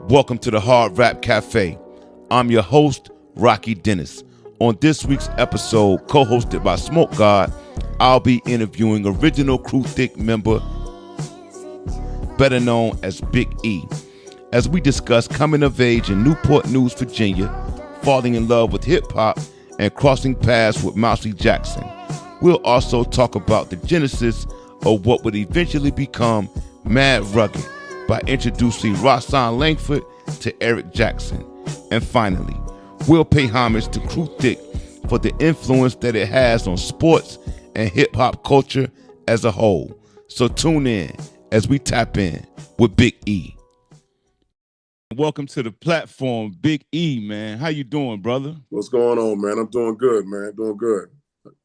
Welcome to the Hard Rap Cafe. I'm your host, Rocky Dennis. On this week's episode, co-hosted by Smoke God, I'll be interviewing original Crew Thick member, better known as Big E, as we discuss coming of age in Newport News, Virginia, falling in love with hip-hop, and crossing paths with Mousy Jackson. We'll also talk about the genesis of what would eventually become Mad Rugged by introducing Rossan Langford to Eric Jackson. And finally, we'll pay homage to Crew Thick for the influence that it has on sports and hip-hop culture as a whole. So tune in as we tap in with Big E. Welcome to the platform, Big E, man. How you doing, brother? What's going on, man? I'm doing good, man. Doing good.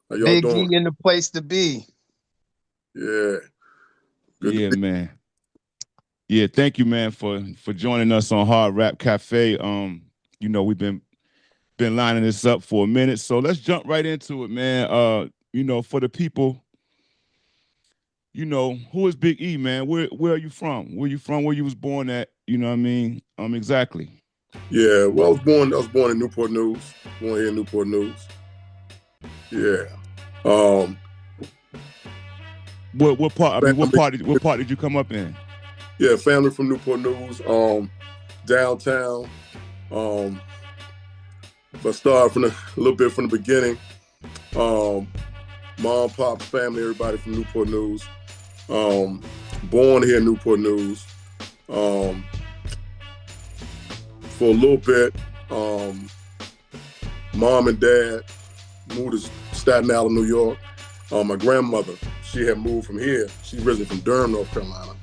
How y'all Big doing? E in the place to be. Yeah. Good Yeah, man. Yeah, thank you, man, for joining us on Hard Rap Cafe. We've been lining this up for a minute, so let's jump right into it, man. For the people, who is Big E, man? Where are you from? Where you from? Where you was born at? You know what I mean? Exactly. Yeah, well, I was born in Newport News. Born here in Newport News. Yeah. What part did you come up in? Yeah, family from Newport News, downtown. If I start a little bit from the beginning, mom, pop, family, everybody from Newport News. Born here in Newport News. For a little bit, mom and dad moved to Staten Island, New York. My grandmother, she had moved from here. She's originally from Durham, North Carolina.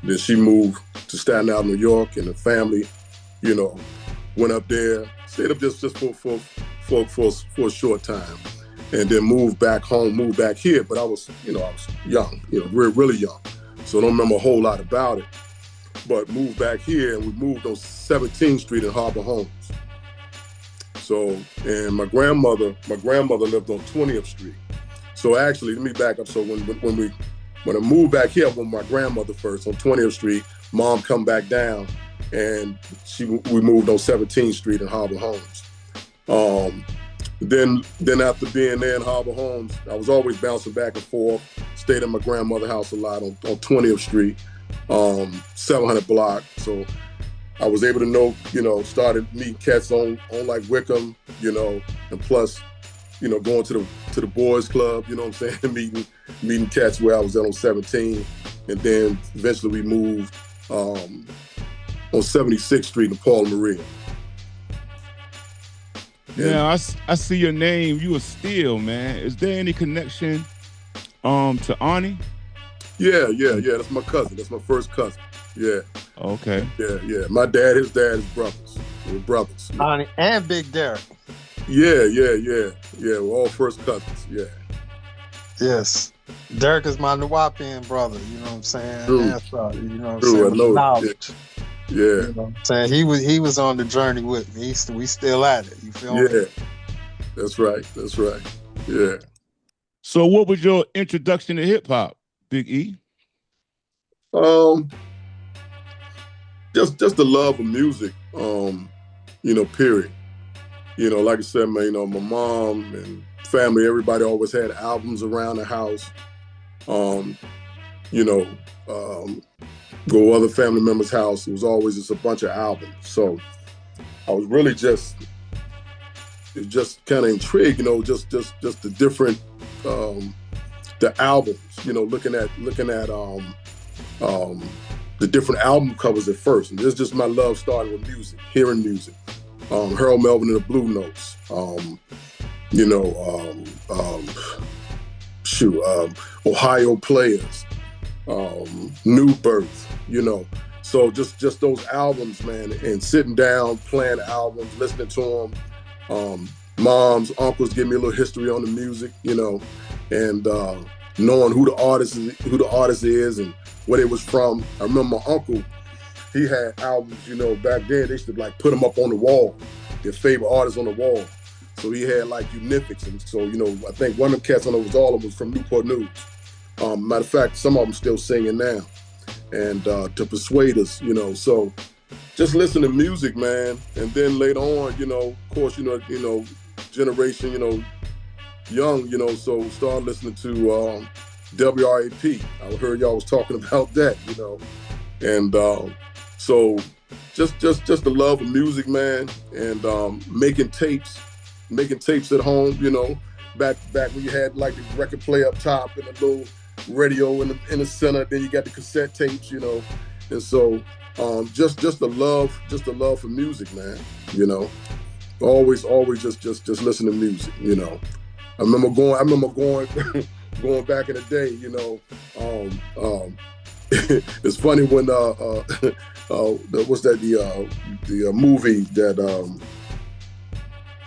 Then she moved to Staten Island, New York, and the family, went up there, stayed up just for a short time, and then moved back home, moved back here. But I was young, really young, so I don't remember a whole lot about it. But moved back here, and we moved on 17th Street in Harbor Homes. So, and my grandmother lived on 20th Street. So actually, let me back up. So when I moved back here, I went with my grandmother first on 20th Street. Mom come back down, and we moved on 17th Street in Harbor Homes. Then after being there in Harbor Homes, I was always bouncing back and forth. Stayed at my grandmother's house a lot on 20th Street, 700 block. So I was able to know, started meeting cats on like Wickham, and plus, going to the boys club, you know what I'm saying, meeting cats where I was at on 17, and then eventually we moved on 76th Street in Paul Maria. Yeah, I see your name. You a Steel, man. Is there any connection to Arnie? Yeah. That's my cousin. That's my first cousin. Yeah. Okay. Yeah. My dad, his dad is brothers. We're brothers. Arnie and Big Derek. Yeah. We're all first cousins. Yeah. Yes. Derek is my Nuwapian brother, you know what I'm saying? True. That's right, you know what I'm True, saying? I know. Knowledge. Yeah. You know what I'm saying? He was on the journey with me. We still at it. You feel me? Yeah. That's right. Yeah. So what was your introduction to hip hop, Big E? Just the love of music, period. Like I said, man, my mom and family, everybody always had albums around the house. Go other family members' house, it was always just a bunch of albums. So I was really just kind of intrigued, just the different the albums, looking at the different album covers at first. And this is just my love started with music, hearing music. Harold Melvin and the Blue Notes. Ohio Players, New Birth, So just those albums, man, and sitting down, playing albums, listening to them. Moms, uncles give me a little history on the music, and knowing who the artist is and where they was from. I remember my uncle, he had albums, back then they used to like put them up on the wall, their favorite artists on the wall. So he had like Unifics, and so I think one of the cats on it was all of them was from Newport News. Matter of fact, some of them still singing now, and to Persuade Us, So just listen to music, man. And then later on, of course, generation, young, so start listening to WRAP. I heard y'all was talking about that, and so just the love of music, man, and making tapes at home, back when you had like the record player up top and a little radio in the center, then you got the cassette tapes, and so just the love for music, man, always just listen to music, I remember going going back in the day, it's funny when what's that, the movie that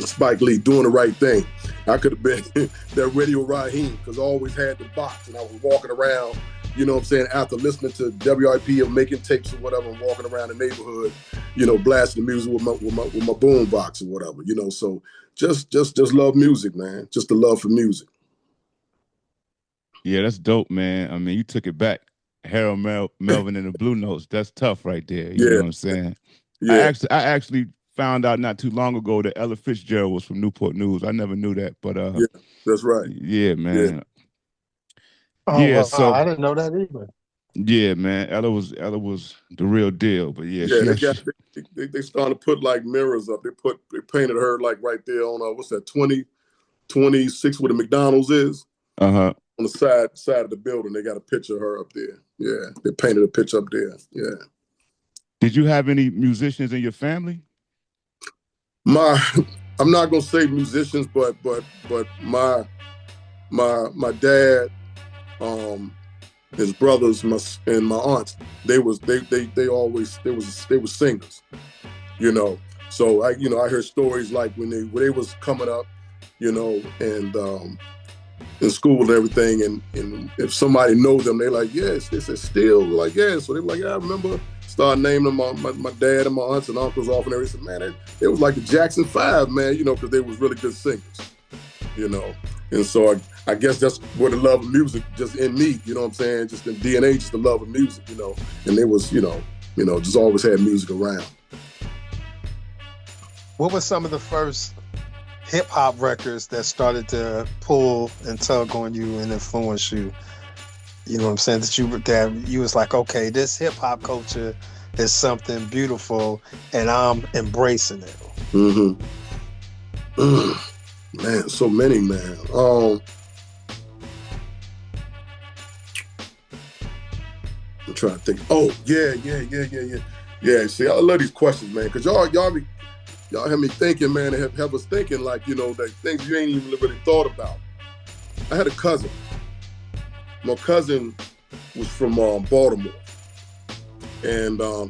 Spike Lee, Doing the Right Thing. I could have been that Radio Raheem, because I always had the box and I was walking around, after listening to WIP or making tapes or whatever, and walking around the neighborhood, blasting the music with my boom box or whatever, so just love music, man. Just the love for music. Yeah, that's dope, man. I mean, you took it back. Harold Melvin and the Blue Notes. That's tough right there. You know what I'm saying? Yeah. I actually found out not too long ago that Ella Fitzgerald was from Newport News. I never knew that, but yeah, that's right. Yeah, man. Oh, yeah, wow. so I didn't know that either. Yeah, man. Ella was the real deal. But yeah, they started to put like mirrors up. They painted her like right there on what's that, 26 where the McDonald's is. Uh-huh. On the side of the building, they got a picture of her up there. Yeah, they painted a picture up there. Yeah. Did you have any musicians in your family? I'm not gonna say musicians, but my dad, his brothers, and my aunts, they were singers, So I heard stories like when they was coming up, and in school and everything, and if somebody knows them, they're like, yes, they said still, like, yeah. So they were like, yeah, I remember. Start naming my dad and my aunts and uncles off, and everything. Man, it was like the Jackson 5, man, because they was really good singers, And so I guess that's where the love of music just in me, you know what I'm saying? Just in DNA, just the love of music, And they was, just always had music around. What were some of the first hip hop records that started to pull and tug on you and influence you? You know what I'm saying? That you was like, okay, this hip hop culture is something beautiful, and I'm embracing it. Mm-hmm. Man, so many, man. I'm trying to think. Oh, yeah. See, I love these questions, man, because y'all have me thinking, man, and have us thinking like, that things you ain't even really thought about. I had a cousin. My cousin was from Baltimore, and I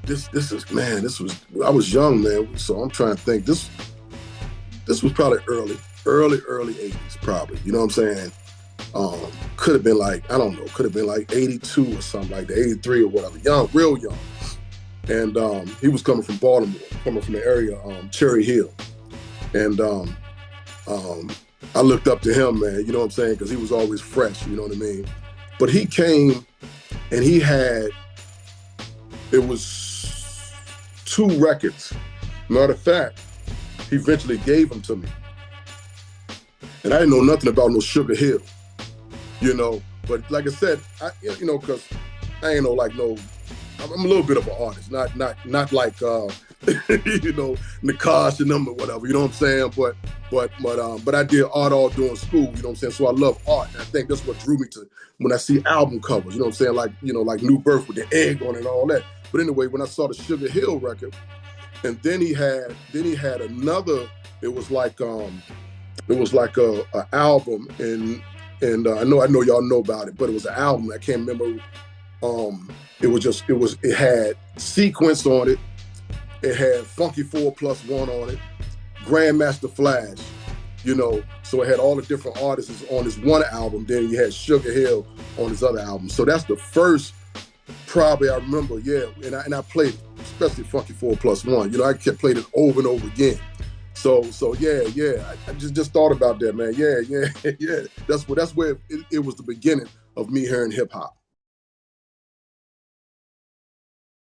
was young, man. So I'm trying to think. This was probably early 80s, probably. You know what I'm saying? Could have been like, I don't know, could have been like 82 or something like that, 83 or whatever. Young, real young. And he was coming from Baltimore, coming from the area, Cherry Hill, and I looked up to him, man. You know what I'm saying? Because he was always fresh. You know what I mean? But he came and it was 2 records. Matter of fact, he eventually gave them to me. And I didn't know nothing about no Sugar Hill, But like I said, because I ain't I'm a little bit of an artist, not like, Nakash and them or whatever, you know what I'm saying? But I did art all during school, you know what I'm saying? So I love art. And I think that's what drew me to when I see album covers, you know what I'm saying? Like New Birth with the egg on it and all that. But anyway, when I saw the Sugar Hill record, and then he had another, it was like a album, and I know y'all know about it, but it was an album. I can't remember. It had Sequence on it. It had Funky 4+1 on it, Grandmaster Flash, so it had all the different artists on this one album. Then you had Sugar Hill on his other album. So that's the first, probably I remember, yeah. And I played it, especially Funky 4+1. I kept playing it over and over again. So yeah. I just thought about that, man. Yeah. That's where it was the beginning of me hearing hip hop.